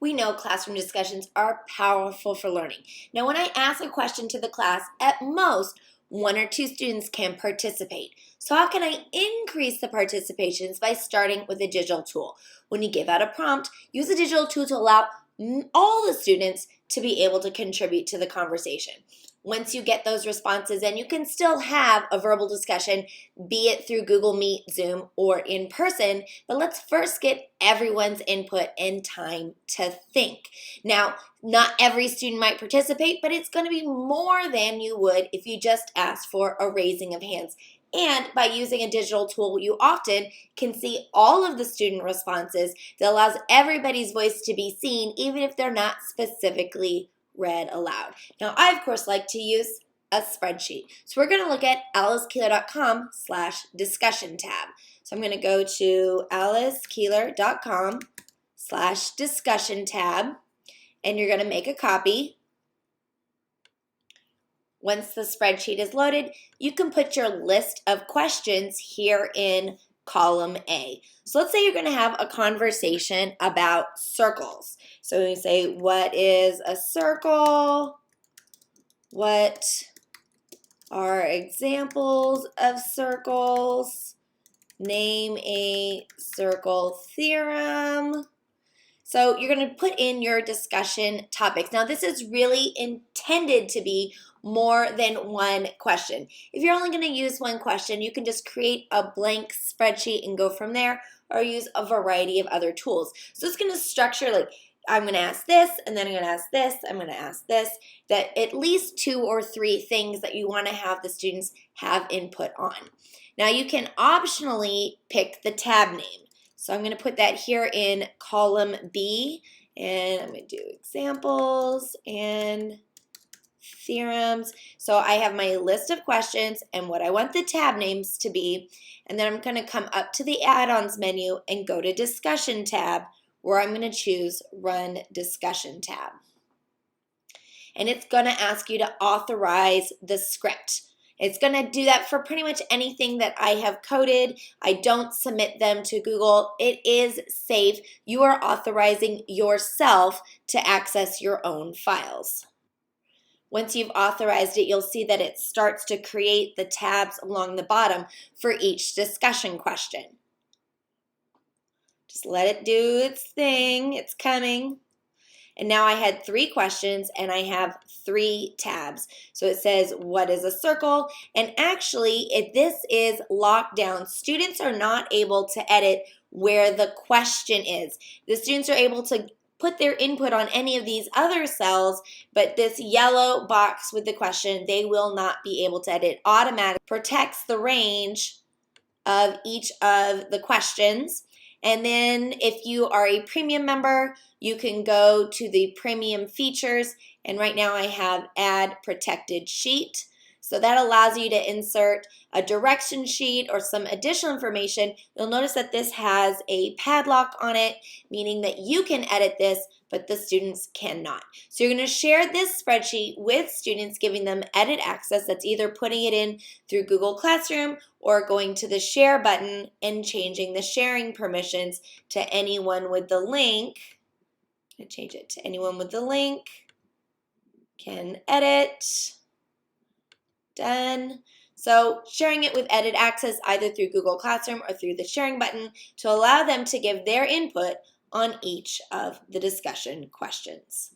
We know classroom discussions are powerful for learning. Now, when I ask a question to the class, at most, one or two students can participate. So how can I increase the participations by starting with a digital tool? When you give out a prompt, use a digital tool to allow all the students to be able to contribute to the conversation. Once you get those responses, and you can still have a verbal discussion, be it through Google Meet, Zoom, or in person, but let's first get everyone's input and time to think. Now, not every student might participate, but it's going to be more than you would if you just asked for a raising of hands. And by using a digital tool, you often can see all of the student responses that allows everybody's voice to be seen, even if they're not specifically read aloud. Now, I, of course, like to use a spreadsheet. So we're going to look at alicekeeler.com/discussion tab. So I'm going to go to alicekeeler.com/discussion tab, and you're going to make a copy. Once the spreadsheet is loaded, you can put your list of questions here in column A. So let's say you're going to have a conversation about circles. So we say, what is a circle? What are examples of circles? Name a circle theorem. So you're going to put in your discussion topics. Now, this is really intended to be more than one question. If you're only going to use one question, you can just create a blank spreadsheet and go from there, or use a variety of other tools. So it's going to structure like, I'm going to ask this, and then I'm going to ask this, I'm going to ask this, that at least 2 or 3 things that you want to have the students have input on. Now, you can optionally pick the tab name. So I'm going to put that here in column B, and I'm going to do examples and theorems. So I have my list of questions and what I want the tab names to be, and then I'm going to come up to the add-ons menu and go to discussion tab, where I'm going to choose Run Discussion tab. And it's going to ask you to authorize the script. It's going to do that for pretty much anything that I have coded. I don't submit them to Google. It is safe. You are authorizing yourself to access your own files. Once you've authorized it, you'll see that it starts to create the tabs along the bottom for each discussion question. Just let it do its thing. It's coming. And now I had 3 questions, and I have 3 tabs. So it says, what is a circle? And actually, if this is locked down, students are not able to edit where the question is. The students are able to put their input on any of these other cells, but this yellow box with the question, they will not be able to edit. Automatically protects the range of each of the questions. And then if you are a premium member, you can go to the premium features, and right now I have add protected sheet. So that allows you to insert a direction sheet or some additional information. You'll notice that this has a padlock on it, meaning that you can edit this, but the students cannot. So you're going to share this spreadsheet with students, giving them edit access. That's either putting it in through Google Classroom or going to the share button and changing the sharing permissions to anyone with the link. I'm going to change it to anyone with the link can edit. Done. So sharing it with edit access either through Google Classroom or through the sharing button to allow them to give their input on each of the discussion questions.